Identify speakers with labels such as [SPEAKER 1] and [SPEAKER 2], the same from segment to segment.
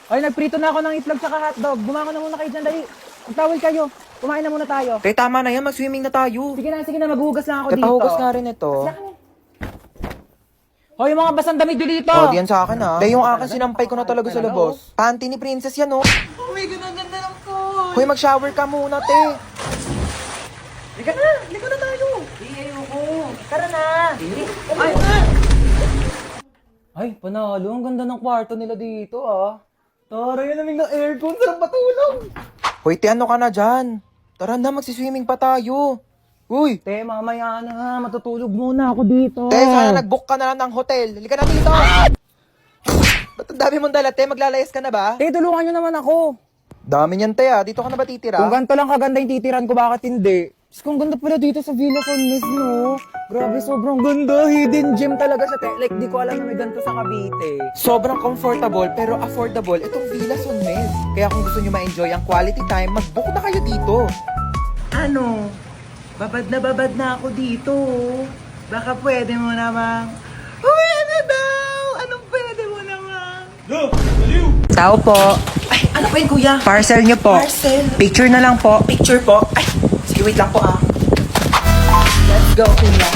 [SPEAKER 1] Ay, nagprito na ako ng itlog tsaka hotdog. Bumangon na muna kayo dyan, dali. Magtawal kayo. Kumain na muna tayo.
[SPEAKER 2] Te, tama na yan. Mag-swimming na tayo.
[SPEAKER 1] Sige na, maghuhugas lang ako dito.
[SPEAKER 2] Kapahugas nga rin ito.
[SPEAKER 1] Hoy, yung mga basang damit nyo dito.
[SPEAKER 2] Oh, diyan sa akin ha. Te, yung akin sinampay ko na talaga sa labas. Panty ni Princess yan, oh.
[SPEAKER 1] Oh my God, ang ganda ng phone.
[SPEAKER 2] Hoy, mag-shower ka muna, te.
[SPEAKER 1] Liga na tayo. Ayoko. Tara na. Ay, panalo. Ang ganda ng kwarto nila dito, ah. Tara, yun naming ng aircon. Sarap matulog.
[SPEAKER 2] Hoy, te, ano ka na dyan? Tara na, magsiswimming pa tayo. Uy!
[SPEAKER 1] Te, mamaya na. Matutulog muna ako dito.
[SPEAKER 2] Te, sana nag-book ka na lang ng hotel. Halika na dito! Ba't ang dami mong dala, te? Maglalayas ka na ba?
[SPEAKER 1] Te, tulungan nyo naman ako.
[SPEAKER 2] Dami niyan, te, ah. Dito ka na ba titira?
[SPEAKER 1] Kung ganito lang kaganda yung titiran ko, bakit hindi? Mas kung ganda pala dito sa Villa San Mes, no? Grabe, sobrang ganda. Hidden gem talaga siya, te. Like, di ko alam na may ganito sa Cavite.
[SPEAKER 2] Sobrang comfortable pero affordable itong Villa San Mes. Kaya kung gusto nyo ma-enjoy ang quality time, mag-book na kayo dito.
[SPEAKER 1] Ano? Babad na ako dito. Baka pwede mo namang... Pwede daw! Anong pwede mo namang?
[SPEAKER 2] Tao po.
[SPEAKER 1] Ay, ano pa yun, kuya?
[SPEAKER 2] Parcel nyo po.
[SPEAKER 1] Parcel.
[SPEAKER 2] Picture na lang po.
[SPEAKER 1] Picture po. Ay, sige, wait lang po, ah. Let's go, kuya.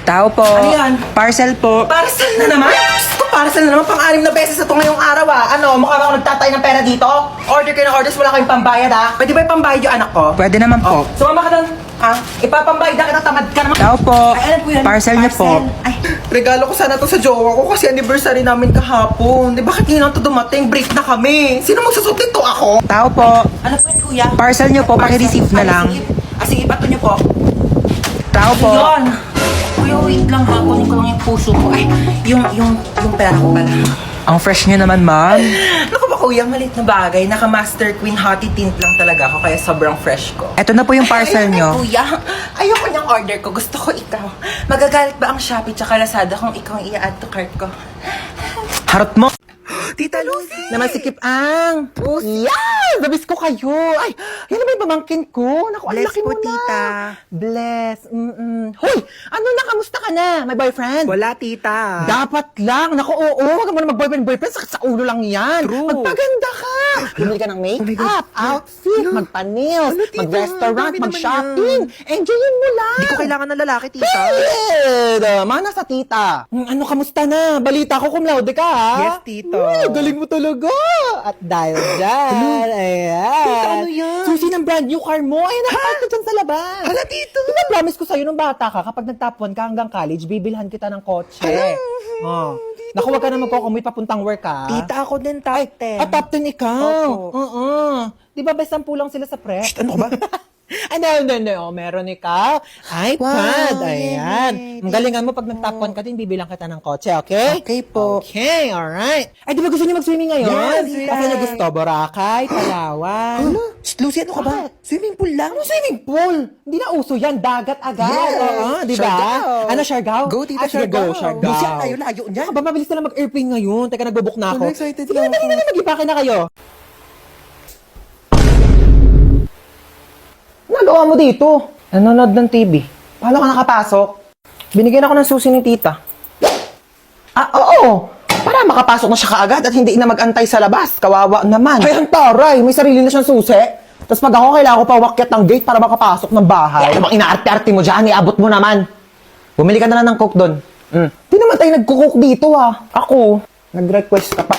[SPEAKER 2] Tao po.
[SPEAKER 1] Ano yan?
[SPEAKER 2] Parcel po.
[SPEAKER 1] Parcel na naman? Gusto, parcel na naman. Pang-anim na beses na ito ngayong araw, ah. Ano, mukha ba ako nagtatay ng pera dito? Order kayo ng orders, wala kayong pambayad, ah. Pwede ba yung pambayad yung anak ko?
[SPEAKER 2] Pwede naman po.
[SPEAKER 1] Sumama ka doon, ah. Ipapambayad na kita, tamad ka naman.
[SPEAKER 2] Tao po.
[SPEAKER 1] Ay, alam ko yan.
[SPEAKER 2] Parcel niyo po.
[SPEAKER 1] Ay,
[SPEAKER 2] Regalo ko sana to sa jowa ko kasi anniversary namin kahapon. Di bakit ngayon to dumating? Break na kami. Sino magsusot nito? Ako? Tao po.
[SPEAKER 1] ano po yan, kuya?
[SPEAKER 2] Parcel nyo po, paki-receive na
[SPEAKER 1] Ay,
[SPEAKER 2] lang.
[SPEAKER 1] sige. Ah, sige, pato niyo po.
[SPEAKER 2] Tao po.
[SPEAKER 1] Yun. Kuya, wait lang ha. Kunin ko lang yung puso ko. Ay, yung pera ko pala.
[SPEAKER 2] Ang fresh nyo naman, ma'am.
[SPEAKER 1] Naku ba, kuya, malit na bagay. Naka-Master Queen Hottie Tint lang talaga ako, kaya sobrang fresh ko.
[SPEAKER 2] Ito na po yung parcel
[SPEAKER 1] Ay,
[SPEAKER 2] nyo.
[SPEAKER 1] kuya, ayoko niyang order ko. Gusto ko ikaw. Magagalit ba ang Shopee tsaka Lazada kung ikaw ang i-add to cart ko?
[SPEAKER 2] Harot mo.
[SPEAKER 1] Tita Lucy!
[SPEAKER 2] Naman si Kip Ang.
[SPEAKER 1] Yes! Nabis ko kayo! Ay, yan na ba yung pamangkin ko? Naku, ang
[SPEAKER 2] Bless
[SPEAKER 1] laki
[SPEAKER 2] po,
[SPEAKER 1] mo na.
[SPEAKER 2] tita.
[SPEAKER 1] Bless. Hoy! Ano na? Kamusta ka na? May boyfriend?
[SPEAKER 2] Wala, tita.
[SPEAKER 1] Dapat lang. Naku, oo. Huwag mo na mag-boyfriend. Sakit sa ulo lang yan.
[SPEAKER 2] True.
[SPEAKER 1] Magpaganda ka. Bumili ka ng makeup, outfit, magpa-nails,
[SPEAKER 2] Ano, tita?
[SPEAKER 1] mag-restaurant,
[SPEAKER 2] Dami naman
[SPEAKER 1] mag-shopping. Enjoyin mo lang.
[SPEAKER 2] Hindi ko kailangan ng lalaki, tita.
[SPEAKER 1] Mana sa tita. Ano, kamusta na? Balita ko cum laude ka, ha?
[SPEAKER 2] Yes, tito.
[SPEAKER 1] Galing mo talaga. At dahil dyan, ayan.
[SPEAKER 2] Tita, ano yan?
[SPEAKER 1] Susi ng brand new car mo. Ayan, nakapark ka dyan sa labas.
[SPEAKER 2] Hala, tito.
[SPEAKER 1] Diba, promise ko sa'yo nung bata ka, kapag nag-top 1 ka hanggang college, bibilhan kita ng kotse. Oh. Naku, wag ka na magkukumit papuntang work, ha?
[SPEAKER 2] Tita, ako din top 10.
[SPEAKER 1] Top 10 ikaw.
[SPEAKER 2] Opo.
[SPEAKER 1] Oo. Di ba, best 10 lang sila sa prep?
[SPEAKER 2] Ano ka ba?
[SPEAKER 1] Hindi. Oh, meron ikaw. iPad.
[SPEAKER 2] Wow,
[SPEAKER 1] Ayan.
[SPEAKER 2] yay.
[SPEAKER 1] Ang galingan mo, pag nag-top 1 ka din, bibilang kita ng kotse, okay?
[SPEAKER 2] Okay po.
[SPEAKER 1] Okay, alright. Ay, di ba gusto niyo mag-swimming ngayon?
[SPEAKER 2] Yes,
[SPEAKER 1] Kasi niyo gusto, Boracay, Palawan.
[SPEAKER 2] Lucy, ano ka ba? Swimming pool lang.
[SPEAKER 1] Ano swimming pool? Hindi na uso yan, dagat agad.
[SPEAKER 2] Yes.
[SPEAKER 1] Oo, di ba?
[SPEAKER 2] Siargao.
[SPEAKER 1] Ano, Siargao?
[SPEAKER 2] Go, tita,
[SPEAKER 1] Sige, go,
[SPEAKER 2] Siargao.
[SPEAKER 1] Siargao.
[SPEAKER 2] Lucy, ang layo-layo niyan.
[SPEAKER 1] Ano ba, mabilis na lang mag-airplane ngayon. Teka, nagbo-book na ako.
[SPEAKER 2] Ano, excited
[SPEAKER 1] Sige,
[SPEAKER 2] lang
[SPEAKER 1] dali
[SPEAKER 2] ako.
[SPEAKER 1] na, mag-ipake na kayo. Nagawa mo dito? Nanonood ng TV. Paano ka nakapasok? Binigyan ako ng susi ni tita. Ah, oo. Para makapasok na siya kaagad at hindi na mag-antay sa labas. Kawawa naman. Ay, ang taray. May sarili na siyang susi. Tapos pag ako, kailangan ko pa wakyat ng gate para makapasok ng bahay. Ano bang inaarte-arte mo dyan? Iabot mo naman. Bumili ka na lang ng coke doon. Di naman tayo nagkukook dito, ah. Ako, nag-request ka pa.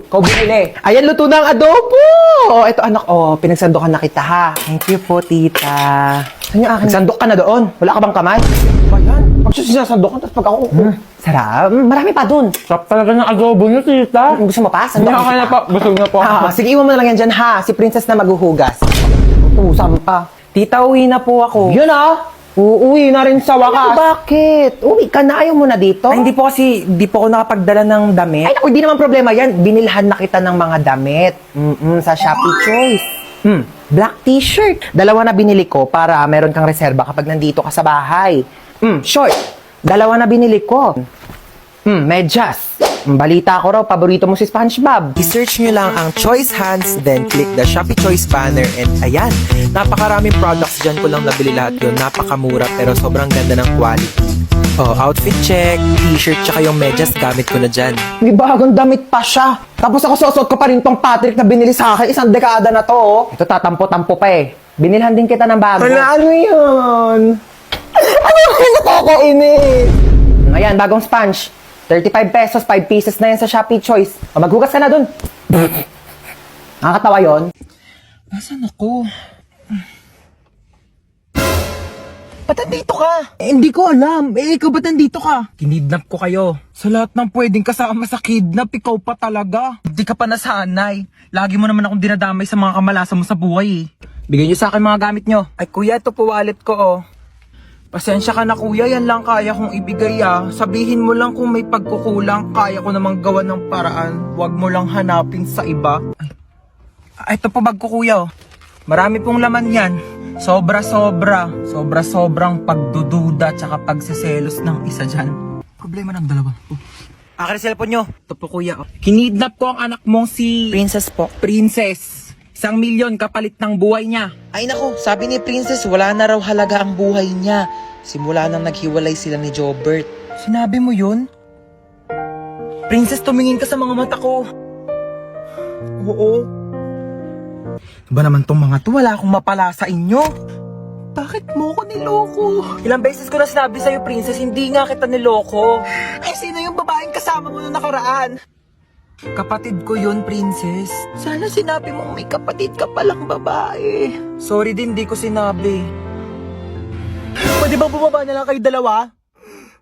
[SPEAKER 1] Ikaw binili. Ayan, luto na ang adobo. Oh, ito anak, pinagsandokan na kita, ha.
[SPEAKER 2] Thank you po, tita.
[SPEAKER 1] Saan yung akin? Nagsandok ka na doon. Wala ka bang kamay? Ba yan? Pag sinasandokan, tapos pag ako, sarap. Marami pa doon.
[SPEAKER 3] Sarap talaga ng adobo niyo, tita.
[SPEAKER 1] Gusto mo pa?
[SPEAKER 3] Hindi
[SPEAKER 1] Sandok
[SPEAKER 3] ako na
[SPEAKER 1] kita.
[SPEAKER 3] po. Busog na po.
[SPEAKER 1] Sige, iwan mo na lang yan dyan, ha. Si Princess na maghuhugas. Uusam pa.
[SPEAKER 3] Tita, uwi na po ako.
[SPEAKER 1] Yun, ah. Uuwi na rin sa wakas.
[SPEAKER 2] Bakit?
[SPEAKER 1] Uwi ka na, ayaw mo na dito?
[SPEAKER 2] Ay, hindi po ako nakapagdala ng damit.
[SPEAKER 1] Ay, naku, di naman problema yan. Binilhan na kita ng mga damit. Sa Shopee Choice. Black t-shirt. 2 na binili ko para meron kang reserba kapag nandito ka sa bahay. Short. 2 na binili ko. Medyas. Balita ko raw, paborito mo si SpongeBob.
[SPEAKER 2] I-search nyo lang ang Choice Hands, then click the Shopee Choice banner, and ayan, napakaraming products dyan ko lang nabili lahat yun. Napakamura, pero sobrang ganda ng quality. Oh, outfit check, t-shirt, tsaka yung medyas gamit ko na dyan.
[SPEAKER 1] May bagong damit pa siya. Tapos ako susuot ko pa rin tong Patrick na binili sa akin. Isang dekada na to, oh. Ito tatampo-tampo pa eh. Binilhan din kita ng bago. Ano yun? Ano yung nakakainis? Ayan, bagong sponge. 35 pesos, 5 pieces na yan sa Shopee Choice. O, maghugas ka na dun. Nakakatawa yun. Nasaan ako? Ba't nandito ka? Hindi ko alam. Ikaw ba't nandito ka? Kinidnap ko kayo. Sa lahat ng pwedeng kasama sa kidnap, ikaw pa talaga. Hindi ka pa nasanay. Lagi mo naman akong dinadamay sa mga kamalasan mo sa buhay eh. Bigay niyo sa akin mga gamit niyo. Ay kuya, ito po wallet ko oh. Pasensya ka na kuya, yan lang kaya kong ibigay ah. Sabihin mo lang kung may pagkukulang, kaya ko namang gawa ng paraan. Huwag mo lang hanapin sa iba. Ay, ito po bag ko kuya oh. Marami pong laman yan. Sobra-sobrang pagdududa tsaka pagsiselos ng isa dyan. Problema ng dalawa. Akin ang cellphone nyo. Ito po kuya oh. Kinidnap ko ang anak mong si...
[SPEAKER 2] Princess po.
[SPEAKER 1] Princess. 1 milyon kapalit ng buhay niya.
[SPEAKER 2] Ay nako, sabi ni Princess, wala na raw halaga ang buhay niya. Simula nang naghiwalay sila ni Jobert.
[SPEAKER 1] Sinabi mo yun? Princess, tumingin ka sa mga mata ko. Oo. Ba naman tong mga to, wala akong mapala sa inyo. Bakit mo ko niloko? Ilang beses ko na sinabi sa'yo, Princess, hindi nga kita niloko. Ay, sino yung babaeng kasama mo na nakaraan? Kapatid ko yun, Princess. Sana sinabi mo may kapatid ka palang babae. Sorry din, di ko sinabi. Pwede ba bumaba na lang kayo dalawa?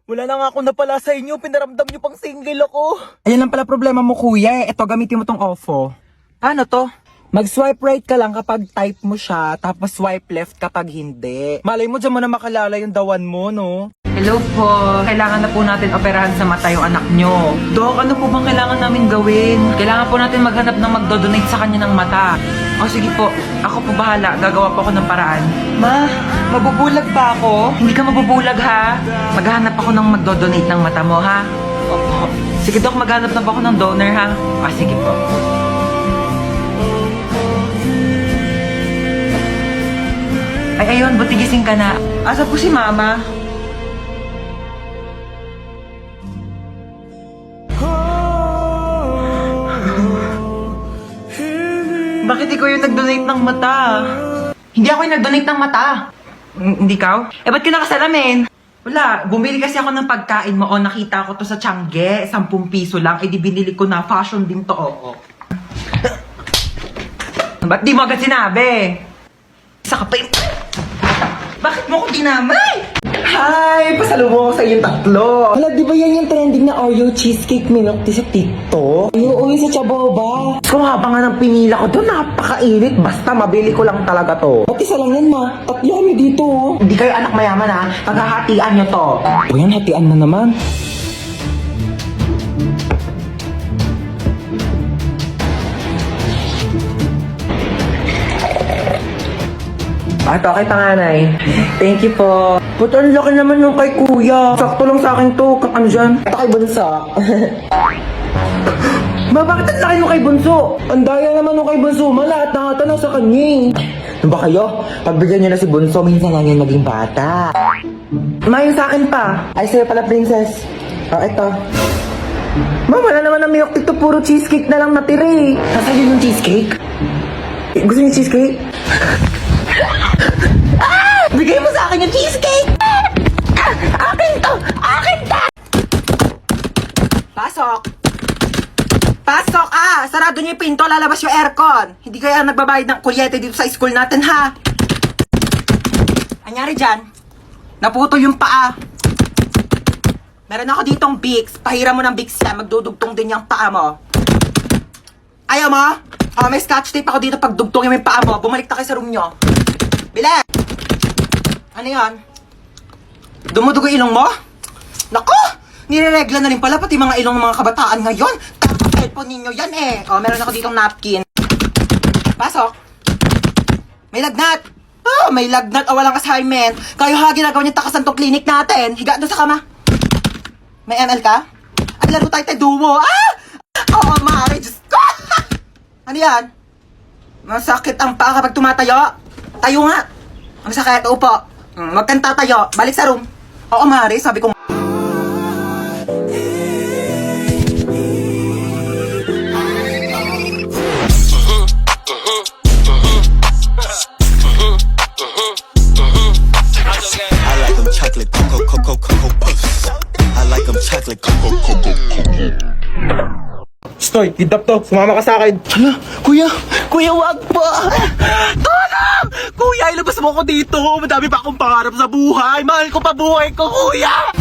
[SPEAKER 1] Wala na nga ako napala sa inyo, pinaramdam nyo pang single ako. Ayan lang pala problema mo kuya eh. Ito, gamitin mo tong OFO. Ano to? Mag-swipe right ka lang kapag type mo siya, tapos swipe left kapag hindi. Malay mo dyan mo na makalala yung dawan mo, no? Hello po. Kailangan na po natin operahan sa mata yung anak nyo. Dok, ano po bang kailangan namin gawin? Kailangan po natin maghanap ng magdodonate sa kanya ng mata. O sige po, ako po bahala. Gagawa po ako ng paraan. Ma, mabubulag ba ako? Hindi ka mabubulag ha. Maghahanap ako ng magdodonate ng mata mo ha. Opo. Sige Dok, maghanap na po ako ng donor ha. Ah, sige po. Ay, ayun, buti gising ka na. Asa po si Mama? Bakit ikaw yung nag-donate ng mata? Hindi ako yung nag-donate ng mata. Hindi ikaw? Eh, ba't ka nakasalamin? Wala, bumili kasi ako ng pagkain mo. O, nakita ko to sa Tiangge. 10 piso lang. Eh, di binili ko na. Fashion din to, oo. Ba't di mo agad sinabi? Isa ka pa yung... Bakit mo ko dinamay? Hi! Pasalubong ako sa iyong tatlo. Hala, di ba yan yung trending na Oreo cheesecake milk tea sa TikTok? Oo, sa Chaboba. Kung habang nga ng pinila ko doon, napakainit. Basta mabili ko lang talaga to. Ba't isa lang yan, ma? Tatlo kami dito. Hindi kayo anak mayaman, ha? Paghahatian nyo to. O yan, hatian na naman. Ito kay panganay. Thank you po. Ba't ang laki naman yung kay kuya? Sakto lang sa akin to. Ano dyan? Ito kay bunso. Ma, bakit ang laki nung kay bunso? Ang daya naman nung kay bunso. Ma, lahat nakatanaw sa kanya eh. Ano ba kayo? Pagbigyan nyo na si bunso, minsan lang yan maging bata. Ma, yung sa akin pa. Ay, sa'yo pala, princess. Oh, ito. Ma, wala naman na milk tea to. Puro cheesecake na lang natira eh. Nasaan yun yung cheesecake? Gusto niyo cheesecake? Bigay mo sa akin yung cheesecake! Akin to! Akin to! Pasok! Pasok! Sarado niyo yung pinto, lalabas yung aircon! Hindi kaya nagbabayad ng kuryente dito sa school natin, ha? Anyari dyan? Naputo yung paa. Meron ako ditong Vicks. Pahira mo ng Vicks yan, magdudugtong din yung paa mo. Ayaw mo? Oh, may scotch tape ako dito, pagdugtongin mo yung paa mo. Bumalik na kayo sa room nyo. Bile! Ano yan? Dumudugo ilong mo? Naku! Nireregla na rin pala pati mga ilong ng mga kabataan ngayon. Tapos cellphone ninyo yan eh. O, meron ako ditong napkin. Pasok. May lagnat. Oh, may lagnat o walang assignment. Kayo ha, ginagawa niyo takasan tong clinic natin. Higa doon sa kama. May ML ka? At laro tayo duo. Oo, Mari. Diyos ko! Ano yan? Masakit ang paa kapag tumatayo. Tayo nga. Ang sakit, upo. Wag kang tatayo. Balik sa room. Oo, Mari, sabi ko.
[SPEAKER 2] Stoy, kidnap to. Sumama ka sa akin.
[SPEAKER 1] Hala, kuya, wag po. Tulong! Kuya, ilabas mo ako dito. Madami pa akong pangarap sa buhay. Mahal ko pa buhay ko, kuya.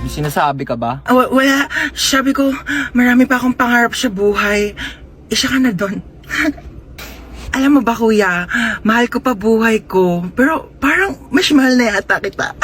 [SPEAKER 1] May sinasabi ka ba?
[SPEAKER 4] Wala. Sabi ko, marami pa akong pangarap sa buhay. Isa ka na doon. Alam mo ba, kuya, mahal ko pa buhay ko. Pero parang mas mahal na yata kita.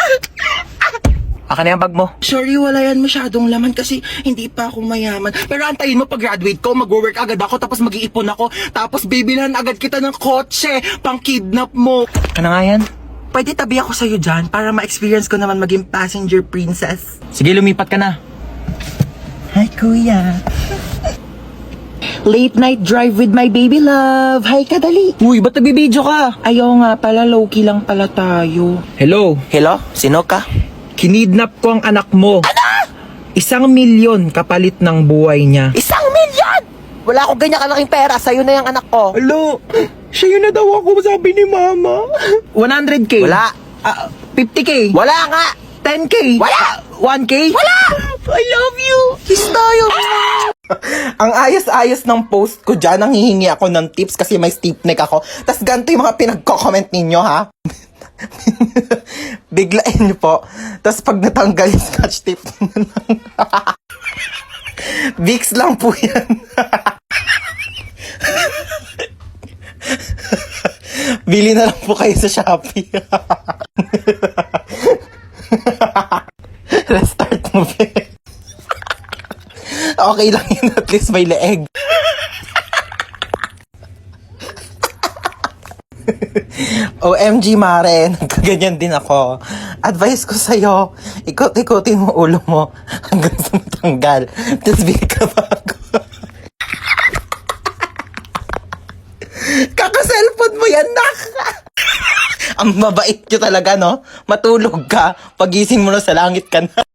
[SPEAKER 1] Aka na yung bag mo.
[SPEAKER 4] Sorry, wala yan masyadong laman kasi hindi pa ako mayaman. Pero antayin mo pag graduate ko, mag-work agad ako, tapos mag-iipon ako. Tapos bibilhan agad kita ng kotse, pang-kidnap mo.
[SPEAKER 1] Ano nga yan?
[SPEAKER 4] Pwede tabi ako sa'yo dyan para ma-experience ko naman maging passenger princess.
[SPEAKER 1] Sige, lumipat ka na.
[SPEAKER 4] Hi, kuya. Late night drive with my baby love. Hi, kadali.
[SPEAKER 1] Uy, ba't nagbibideo ka?
[SPEAKER 4] Ayaw nga pala, low-key lang pala tayo.
[SPEAKER 1] Hello?
[SPEAKER 4] Hello? Sino ka?
[SPEAKER 1] Kinidnap ko ang anak mo. Ano? 1,000,000 kapalit ng buhay niya.
[SPEAKER 4] 1,000,000! Wala akong ganyan kalaking pera. Sa'yo na yung anak ko.
[SPEAKER 1] Hello? Siya yun na daw ako, sabi ni mama. 100K?
[SPEAKER 4] Wala.
[SPEAKER 1] 50K?
[SPEAKER 4] Wala nga.
[SPEAKER 1] 10K?
[SPEAKER 4] Wala.
[SPEAKER 1] 1K?
[SPEAKER 4] Wala!
[SPEAKER 1] I love you!
[SPEAKER 4] Kiss tayo.
[SPEAKER 2] Ang ayos-ayos ng post ko dyan, nanghihingi ako ng tips kasi may stiff neck ako. Tas ganito yung mga pinagko-comment ninyo, ha? Biglain nyo po. Tas pag natanggal yung scotch tape nyo lang. Vicks lang po yan. Bili na lang po kayo sa Shopee. Restart mo, be. Okay lang yun, at least may leeg. OMG, Mare, nagkaganyan din ako. Advice ko sa'yo, ikot-ikotin mo ulo mo hanggang sa matanggal. Tapos bigay ka bago. Kaka-cellphone mo yan, nak! Ang mabait nyo talaga, no? Matulog ka, pagising mo na sa langit ka na.